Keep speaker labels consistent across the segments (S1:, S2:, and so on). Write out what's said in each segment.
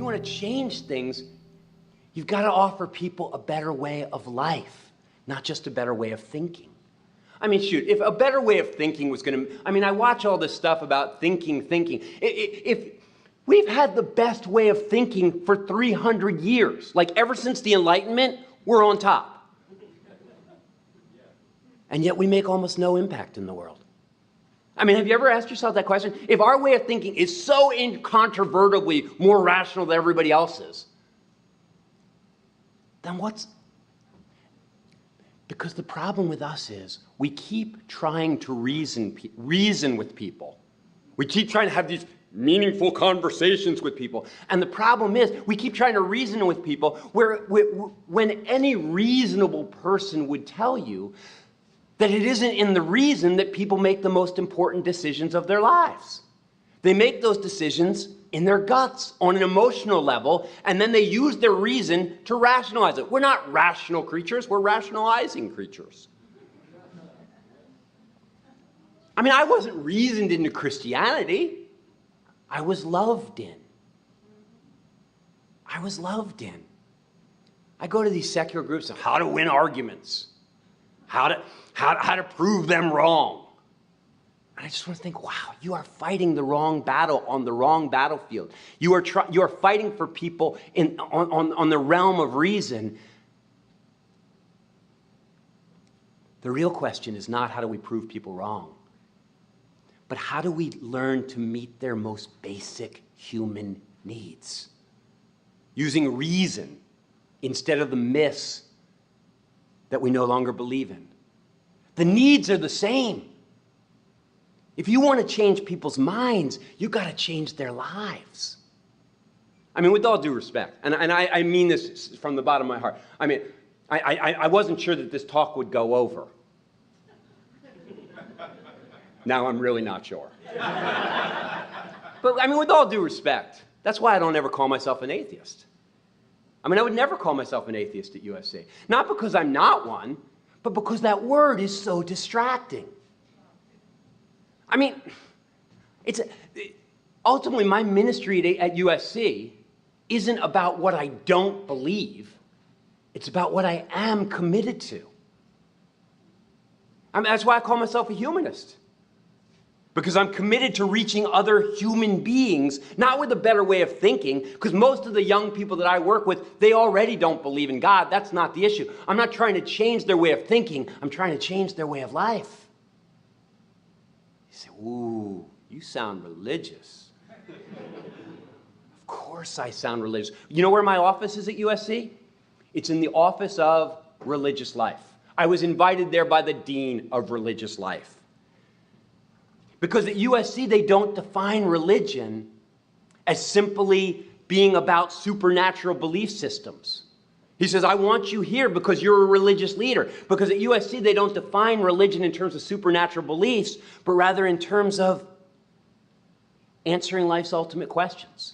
S1: you want to change things, you've got to offer people a better way of life, not just a better way of thinking. I mean, shoot, if a better way of thinking was going to, I mean, I watch all this stuff about thinking. If we've had the best way of thinking for 300 years, like ever since the Enlightenment, we're on top. And yet we make almost no impact in the world. I mean, have you ever asked yourself that question? If our way of thinking is so incontrovertibly more rational than everybody else's, then what's... Because the problem with us is we keep trying to reason with people. We keep trying to have these meaningful conversations with people. And the problem is we keep trying to reason with people when any reasonable person would tell you that it isn't in the reason that people make the most important decisions of their lives. They make those decisions in their guts, on an emotional level, and then they use their reason to rationalize it. We're not rational creatures, we're rationalizing creatures. I mean, I wasn't reasoned into Christianity. I was loved in. I was loved in. I go to these secular groups of how to win arguments, how to prove them wrong. And I just want to think, wow, you are fighting the wrong battle on the wrong battlefield. You are fighting for people on the realm of reason. The real question is not how do we prove people wrong, but how do we learn to meet their most basic human needs? Using reason instead of the myths that we no longer believe in. The needs are the same. If you want to change people's minds, you've got to change their lives. I mean, with all due respect, and I mean this from the bottom of my heart. I mean, I wasn't sure that this talk would go over. Now I'm really not sure. But I mean, with all due respect, that's why I don't ever call myself an atheist. I mean, I would never call myself an atheist at USC. Not because I'm not one, but because that word is so distracting. I mean, ultimately my ministry at USC isn't about what I don't believe. It's about what I am committed to. I mean, that's why I call myself a humanist. Because I'm committed to reaching other human beings, not with a better way of thinking, because most of the young people that I work with, they already don't believe in God. That's not the issue. I'm not trying to change their way of thinking. I'm trying to change their way of life. You say, ooh, you sound religious. Of course I sound religious. You know where my office is at USC? It's in the Office of Religious Life. I was invited there by the Dean of Religious Life. Because at USC, they don't define religion as simply being about supernatural belief systems. He says, I want you here because you're a religious leader. Because at USC, they don't define religion in terms of supernatural beliefs, but rather in terms of answering life's ultimate questions.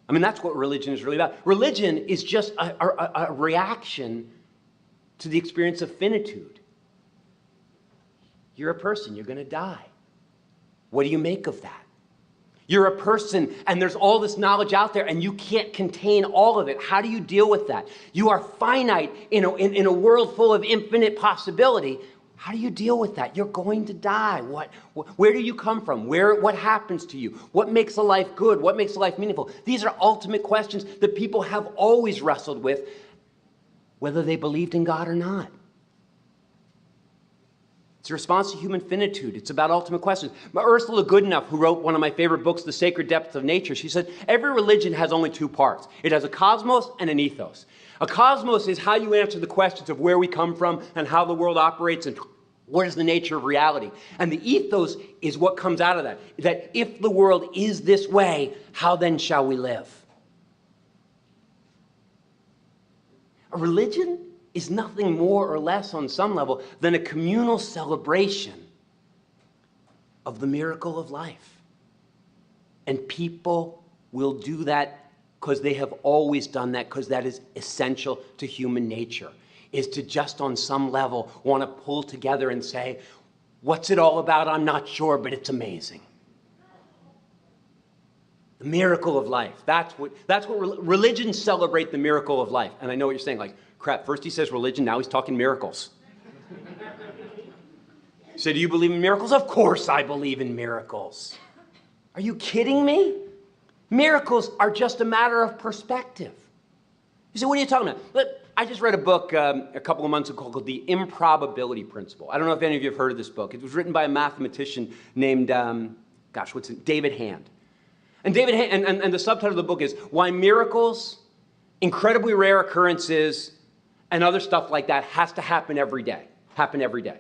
S1: I mean, that's what religion is really about. Religion is just a reaction to the experience of finitude. You're a person, you're going to die. What do you make of that? You're a person, and there's all this knowledge out there, and you can't contain all of it. How do you deal with that? You are finite in a world full of infinite possibility. How do you deal with that? You're going to die. Where do you come from? What happens to you? What makes a life good? What makes a life meaningful? These are ultimate questions that people have always wrestled with, whether they believed in God or not. It's a response to human finitude. It's about ultimate questions. Ursula Goodenough, who wrote one of my favorite books, The Sacred Depths of Nature, she said, every religion has only two parts. It has a cosmos and an ethos. A cosmos is how you answer the questions of where we come from and how the world operates and what is the nature of reality. And the ethos is what comes out of that. That if the world is this way, how then shall we live? A religion is nothing more or less on some level than a communal celebration of the miracle of life. And people will do that because they have always done that, because that is essential to human nature, is to just on some level want to pull together and say, what's it all about? I'm not sure, but it's amazing. The miracle of life. That's what religions celebrate, the miracle of life. And I know what you're saying, like, crap, first he says religion, now he's talking miracles. So do you believe in miracles? Of course I believe in miracles. Are you kidding me? Miracles are just a matter of perspective. You say, what are you talking about? I just read a book a couple of months ago called The Improbability Principle. I don't know if any of you have heard of this book. It was written by a mathematician named, David Hand. And David Hand, and the subtitle of the book is Why Miracles, Incredibly Rare Occurrences, and other stuff like that has to happen every day. Happen every day.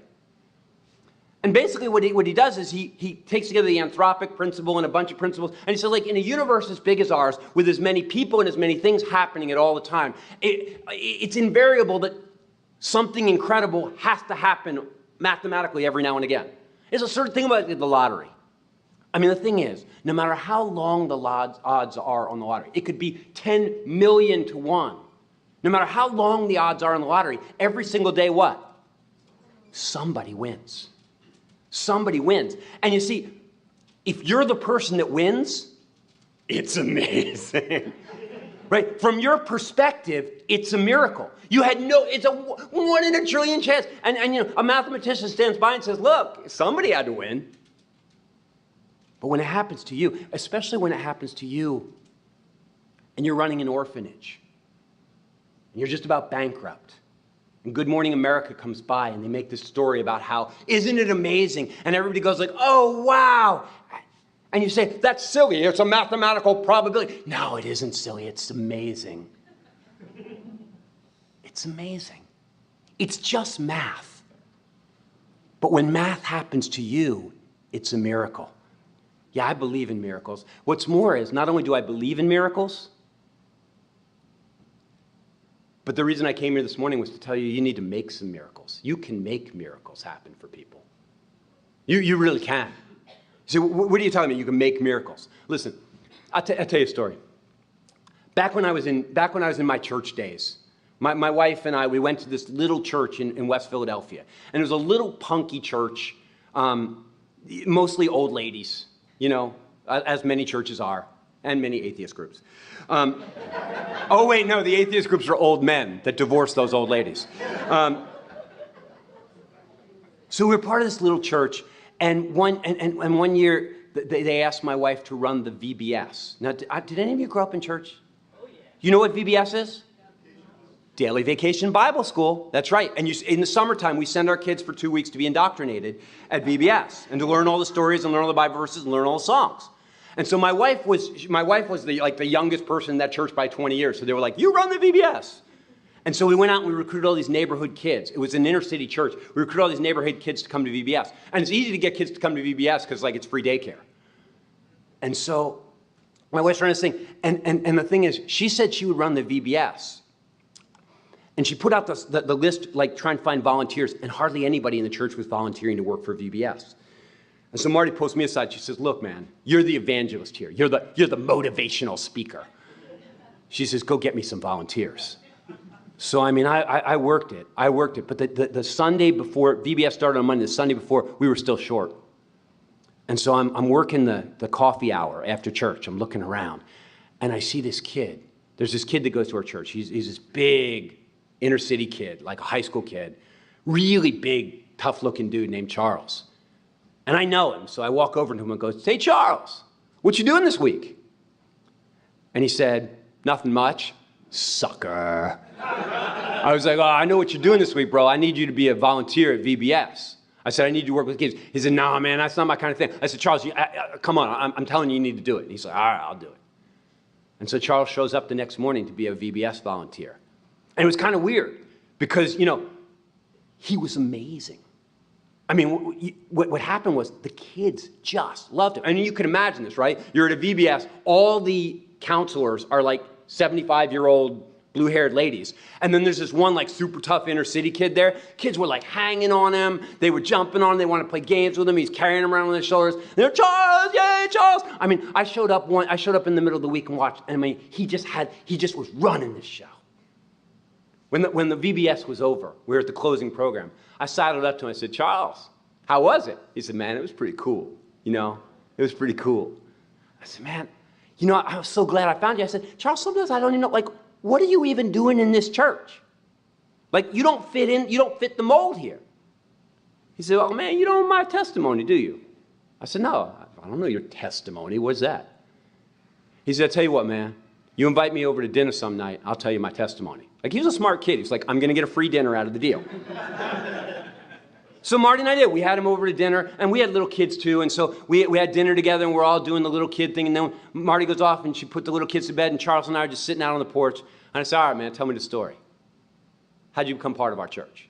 S1: And basically what he does is he takes together the anthropic principle and a bunch of principles, and he says, like, in a universe as big as ours, with as many people and as many things happening at all the time, it's invariable that something incredible has to happen mathematically every now and again. It's a certain thing about the lottery. I mean, the thing is, no matter how long the odds are on the lottery, it could be 10 million to 1. No matter how long the odds are on the lottery, every single day what? Somebody wins. Somebody wins. And you see, if you're the person that wins, it's amazing. Right? From your perspective, it's a miracle. It's a 1 in a trillion chance. And a mathematician stands by and says, look, somebody had to win. But when it happens to you, especially when it happens to you and you're running an orphanage and you're just about bankrupt, and Good Morning America comes by and they make this story about how, isn't it amazing? And everybody goes like, oh, wow. And you say, that's silly. It's a mathematical probability. No, it isn't silly. It's amazing. It's amazing. It's just math. But when math happens to you, it's a miracle. Yeah, I believe in miracles. What's more is, not only do I believe in miracles, but the reason I came here this morning was to tell you, you need to make some miracles. You can make miracles happen for people. You really can. So what are you talking about? You can make miracles. Listen, I'll tell you a story. Back when I was in my church days, my wife and I, we went to this little church in West Philadelphia. And it was a little punky church, mostly old ladies, as many churches are, and many atheist groups. Oh, wait, no, the atheist groups are old men that divorce those old ladies. So we were part of this little church, and one year they asked my wife to run the VBS. Now, did any of you grow up in church? Oh, yeah. You know what VBS is? Daily Vacation Bible School. That's right. And in the summertime, we send our kids for 2 weeks to be indoctrinated at VBS and to learn all the stories and learn all the Bible verses and learn all the songs. And so my wife was the youngest person in that church by 20 years. So they were like, you run the VBS. And so we went out and we recruited all these neighborhood kids. It was an inner city church. We recruited all these neighborhood kids to come to VBS. And it's easy to get kids to come to VBS because it's free daycare. And so my wife's trying to sing. And the thing is, she said she would run the VBS. And she put out the list, trying to find volunteers. And hardly anybody in the church was volunteering to work for VBS. And so Marty pulls me aside. She says, look, man, you're the evangelist here. You're the motivational speaker. She says, go get me some volunteers. So, I worked it. But the Sunday before, VBS started on Monday, the Sunday before, we were still short. And so I'm working the coffee hour after church. I'm looking around. And I see this kid. There's this kid that goes to our church. He's this big inner city kid, like a high school kid. Really big, tough-looking dude named Charles. And I know him, so I walk over to him and go, hey, Charles, what you doing this week? And he said, nothing much. Sucker. I was like, oh, I know what you're doing this week, bro. I need you to be a volunteer at VBS. I said, I need you to work with kids. He said, nah, man, that's not my kind of thing. I said, Charles, come on, I'm telling you need to do it. And he's like, all right, I'll do it. And so Charles shows up the next morning to be a VBS volunteer. And it was kind of weird because, he was amazing. What happened was the kids just loved him. And you can imagine this, right? You're at a VBS. All the counselors are 75-year-old blue-haired ladies. And then there's this one super tough inner city kid there. Kids were hanging on him. They were jumping on him. They wanted to play games with him. He's carrying him around on his shoulders. They're, Charles, yay, Charles. I showed up in the middle of the week and watched. And he just was running this show. When the VBS was over, we were at the closing program. I sidled up to him and I said, Charles, how was it? He said, man, it was pretty cool. It was pretty cool. I said, man, you know, I was so glad I found you. I said, Charles, sometimes I don't even know, like, what are you even doing in this church? Like, you don't fit in, you don't fit the mold here. He said, oh, man, you don't know my testimony, do you? I said, no, I don't know your testimony. What's that? He said, I'll tell you what, man. You invite me over to dinner some night, I'll tell you my testimony. Like, he was a smart kid. He's like, I'm going to get a free dinner out of the deal. So Marty and I did. We had him over to dinner, and we had little kids too, and so we had dinner together, and we're all doing the little kid thing, and then Marty goes off, and she put the little kids to bed, and Charles and I are just sitting out on the porch, and I said, all right, man, tell me the story. How'd you become part of our church?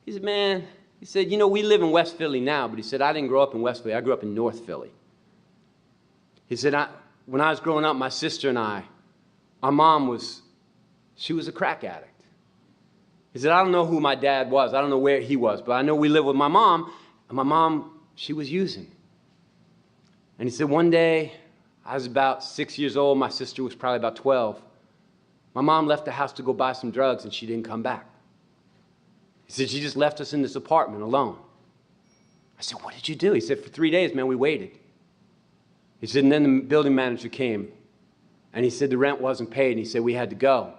S1: He said, man, he said, you know, we live in West Philly now, but he said, I didn't grow up in West Philly. I grew up in North Philly. He said, when I was growing up, my sister and I, our mom she was a crack addict. He said, I don't know who my dad was. I don't know where he was, but I know we lived with my mom, and my mom, she was using. And he said, one day, I was about 6 years old. My sister was probably about 12. My mom left the house to go buy some drugs, and she didn't come back. He said, she just left us in this apartment alone. I said, what did you do? He said, for 3 days, man, we waited. He said, and then the building manager came, and he said the rent wasn't paid, and he said we had to go.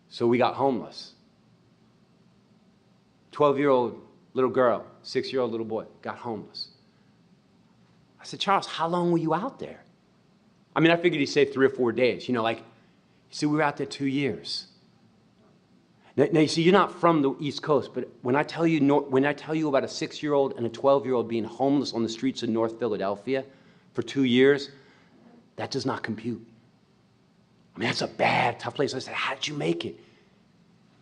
S1: So we got homeless. 12-year-old little girl, 6-year-old little boy, got homeless. I said, Charles, how long were you out there? I mean, I figured he'd say 3 or 4 days. You know, like, he said, we were out there 2 years. Now, you see, you're not from the East Coast, but when I tell you about a 6-year-old and a 12-year-old being homeless on the streets of North Philadelphia for 2 years, that does not compute. I mean, that's a bad, tough place. I said, how did you make it?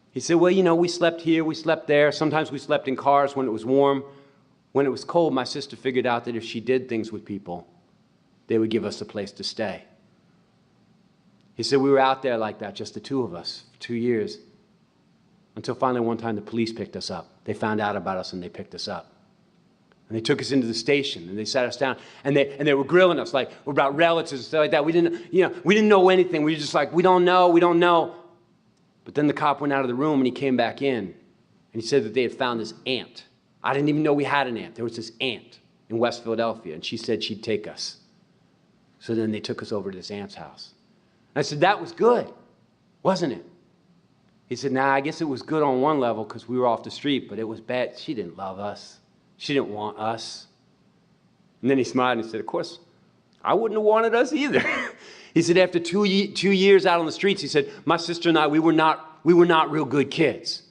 S1: He said, well, you know, we slept here, we slept there. Sometimes we slept in cars when it was warm. When it was cold, my sister figured out that if she did things with people, they would give us a place to stay. He said, we were out there like that, just the two of us, for 2 years, until finally one time the police picked us up. They found out about us and they picked us up. And they took us into the station and they sat us down and they were grilling us like about relatives and stuff like that. We didn't know anything. We were just like, we don't know. But then the cop went out of the room and he came back in and he said that they had found this aunt. I didn't even know we had an aunt. There was this aunt in West Philadelphia and she said she'd take us. So then they took us over to this aunt's house. And I said, that was good, wasn't it? He said, nah, I guess it was good on one level because we were off the street, but it was bad. She didn't love us. She didn't want us. And then he smiled and he said, of course, I wouldn't have wanted us either. He said, after 2 years out on the streets, he said, my sister and I, we were not real good kids.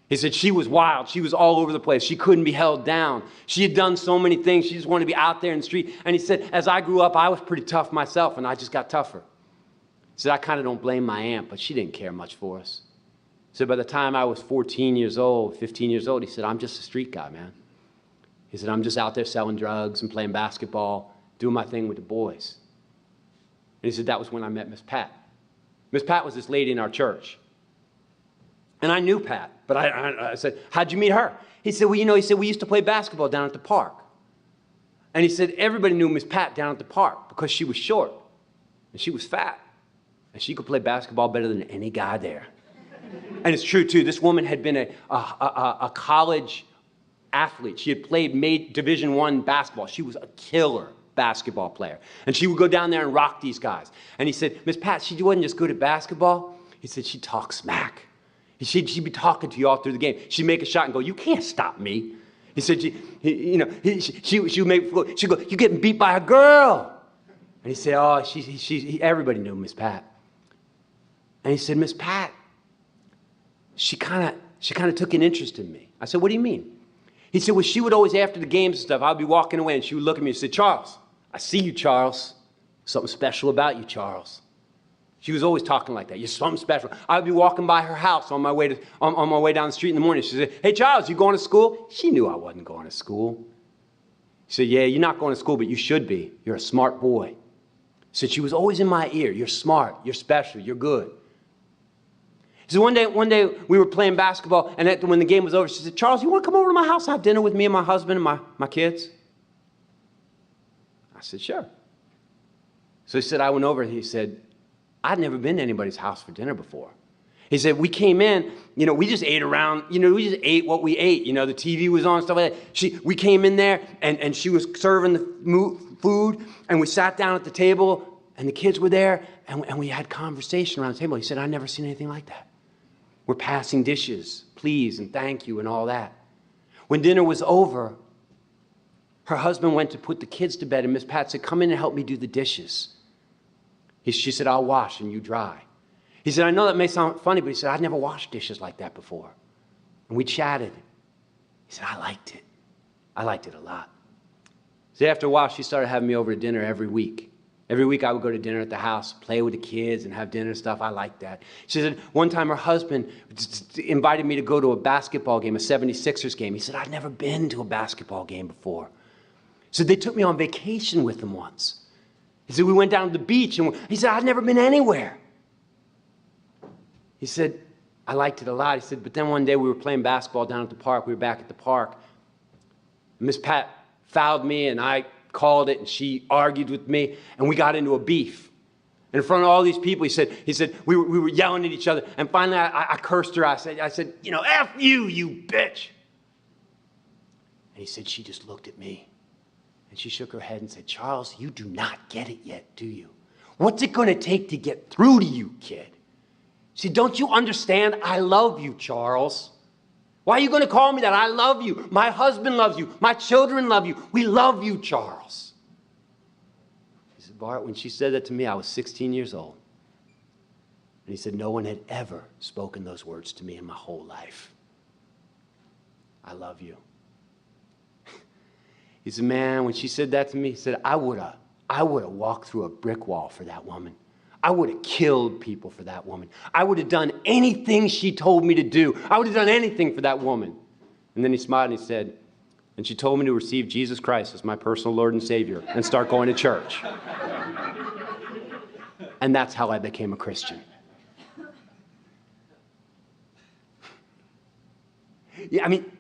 S1: He said, she was wild. She was all over the place. She couldn't be held down. She had done so many things. She just wanted to be out there in the street. And he said, as I grew up, I was pretty tough myself, and I just got tougher. He said, I kind of don't blame my aunt, but she didn't care much for us. He said, by the time I was 15 years old, he said, I'm just a street guy, man. He said, I'm just out there selling drugs and playing basketball, doing my thing with the boys. And he said, that was when I met Miss Pat. Miss Pat was this lady in our church. And I knew Pat, but I said, how'd you meet her? He said, well, you know, we used to play basketball down at the park. And he said, everybody knew Miss Pat down at the park because she was short and she was fat and she could play basketball better than any guy there. And it's true, too. This woman had been a college athlete. She had made Division I basketball. She was a killer basketball player. And she would go down there and rock these guys. And he said, Miss Pat, she wasn't just good at basketball. He said, she'd talk smack. She'd be talking to you all through the game. She'd make a shot and go, you can't stop me. He said, she would go, you're getting beat by a girl. And he said, oh, everybody knew Miss Pat. And he said, Miss Pat, she kind of took an interest in me. I said, what do you mean? He said, well, she would always, after the games and stuff, I'd be walking away and she would look at me and say, Charles, I see you, Charles. Something special about you, Charles. She was always talking like that. You're something special. I'd be walking by her house on my way down the street in the morning. She said, hey, Charles, you going to school? She knew I wasn't going to school. He said, yeah, you're not going to school, but you should be. You're a smart boy. He said, she was always in my ear. You're smart. You're special. You're good. So one day we were playing basketball, and when the game was over, she said, Charles, you want to come over to my house and have dinner with me and my husband and my kids? I said, sure. So he said, I went over, and he said, I'd never been to anybody's house for dinner before. He said, we came in, we just ate around, we just ate what we ate. The TV was on, stuff like that. We came in there, and she was serving the food, and we sat down at the table, And the kids were there, and we had conversation around the table. He said, I've never seen anything like that. We're passing dishes, please and thank you and all that. When dinner was over, her husband went to put the kids to bed, and Miss Pat said, come in and help me do the dishes. She said, I'll wash and you dry. He said, I know that may sound funny, but he said, I've never washed dishes like that before. And we chatted. He said, I liked it. I liked it a lot. So after a while, she started having me over to dinner every week. Every week I would go to dinner at the house, play with the kids and have dinner and stuff. I liked that. She said one time her husband invited me to go to a basketball game, a 76ers game. He said, I'd never been to a basketball game before. So they took me on vacation with them once. He said, we went down to the beach, and he said, I'd never been anywhere. He said, I liked it a lot. He said, but then one day we were playing basketball down at the park. We were back at the park. Miss Pat fouled me, and I called it, and she argued with me, and we got into a beef. And in front of all these people, he said we were yelling at each other, and finally I cursed her. I said, you know, F you, you bitch. And he said, she just looked at me, and she shook her head and said, Charles, you do not get it yet, do you? What's it going to take to get through to you, kid? She said, don't you understand? I love you, Charles. Why are you going to call me that? I love you. My husband loves you. My children love you. We love you, Charles. He said, Bart, when she said that to me, I was 16 years old. And he said, no one had ever spoken those words to me in my whole life. I love you. He said, man, when she said that to me, he said, I would have walked through a brick wall for that woman. I would have killed people for that woman. I would have done anything she told me to do. I would have done anything for that woman. And then he smiled and he said, and she told me to receive Jesus Christ as my personal Lord and Savior and start going to church. And that's how I became a Christian. Yeah, I mean,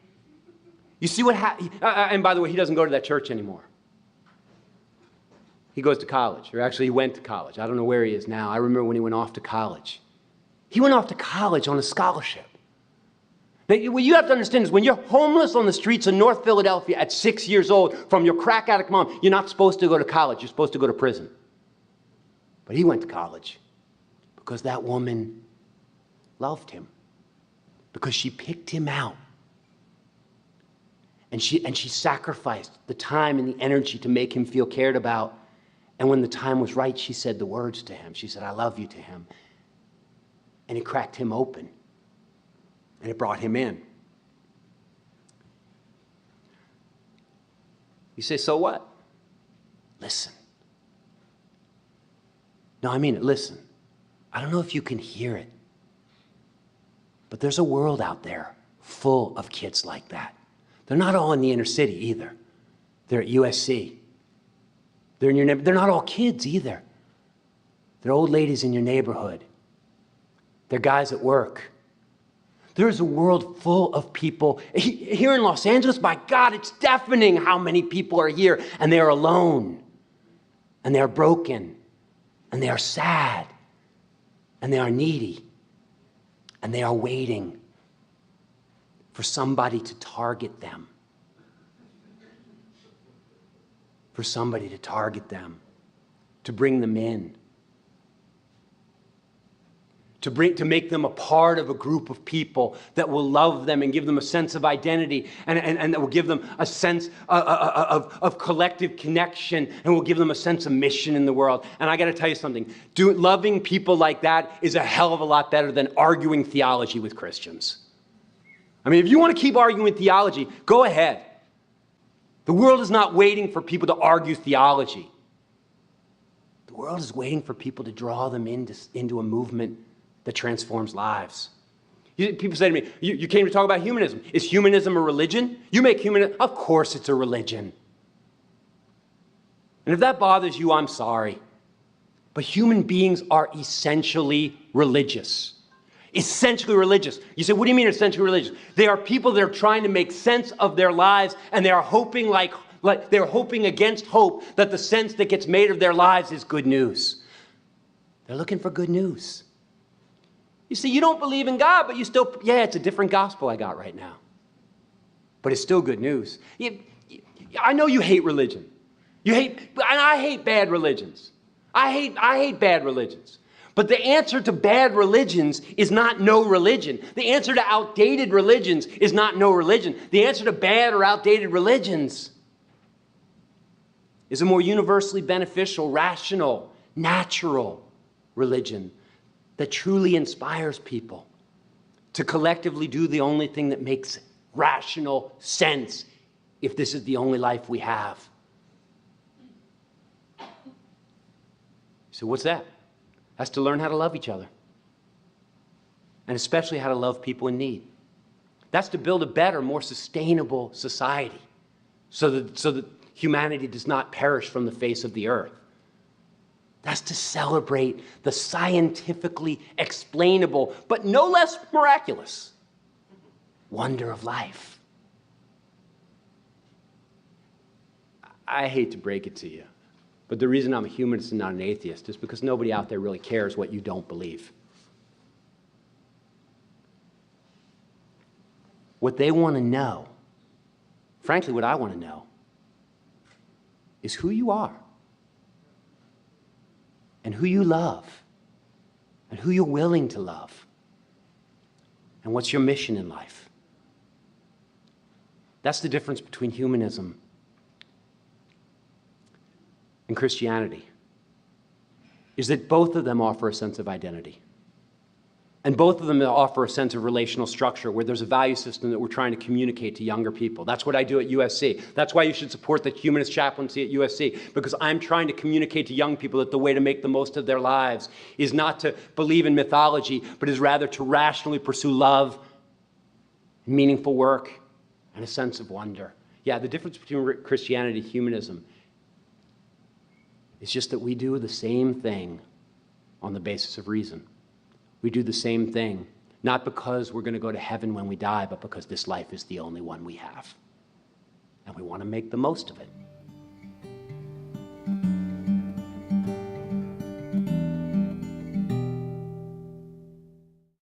S1: you see what happened? And by the way, he doesn't go to that church anymore. He goes to college, or actually he went to college. I don't know where he is now. I remember when he went off to college. He went off to college on a scholarship. Now, what you have to understand is when you're homeless on the streets of North Philadelphia at 6 years old from your crack addict mom, you're not supposed to go to college. You're supposed to go to prison. But he went to college because that woman loved him, because she picked him out. And she sacrificed the time and the energy to make him feel cared about. And when the time was right, she said the words to him. She said, I love you to him. And it cracked him open. And it brought him in. You say, so what? Listen. No, I mean it. Listen. I don't know if you can hear it, but there's a world out there full of kids like that. They're not all in the inner city either. They're at USC. They're in your neighborhood. They're not all kids either. They're old ladies in your neighborhood. They're guys at work. There's a world full of people. Here in Los Angeles, by God, it's deafening how many people are here, and they are alone, and they are broken, and they are sad, and they are needy, and they are waiting for somebody to target them. For somebody to target them, to bring them in, to make them a part of a group of people that will love them and give them a sense of identity and that will give them a sense of collective connection and will give them a sense of mission in the world. And I got to tell you something, loving people like that is a hell of a lot better than arguing theology with Christians. I mean, if you want to keep arguing theology, go ahead. The world is not waiting for people to argue theology. The world is waiting for people to draw them into a movement that transforms lives. People say to me, you came to talk about humanism. Is humanism a religion? You make humanism, of course it's a religion. And if that bothers you, I'm sorry. But human beings are essentially religious. Essentially religious. You say, what do you mean essentially religious? They are people that are trying to make sense of their lives, and they are hoping like they're hoping against hope that the sense that gets made of their lives is good news. They're looking for good news. You see, you don't believe in God, but you still, yeah, it's a different gospel I got right now. But it's still good news. I know you hate religion. And I hate bad religions. I hate bad religions. But the answer to bad religions is not no religion. The answer to outdated religions is not no religion. The answer to bad or outdated religions is a more universally beneficial, rational, natural religion that truly inspires people to collectively do the only thing that makes rational sense if this is the only life we have. So what's that? That's to learn how to love each other. And especially how to love people in need. That's to build a better, more sustainable society so that humanity does not perish from the face of the earth. That's to celebrate the scientifically explainable, but no less miraculous, wonder of life. I hate to break it to you, but the reason I'm a humanist and not an atheist is because nobody out there really cares what you don't believe. What they want to know, frankly, what I want to know, is who you are, and who you love, and who you're willing to love, and what's your mission in life. That's the difference between humanism and Christianity, is that both of them offer a sense of identity. And both of them offer a sense of relational structure where there's a value system that we're trying to communicate to younger people. That's what I do at USC. That's why you should support the humanist chaplaincy at USC, because I'm trying to communicate to young people that the way to make the most of their lives is not to believe in mythology, but is rather to rationally pursue love, meaningful work, and a sense of wonder. Yeah, the difference between Christianity and humanism is just that we do the same thing on the basis of reason. We do the same thing, not because we're going to go to heaven when we die, but because this life is the only one we have. And we want to make the most of it.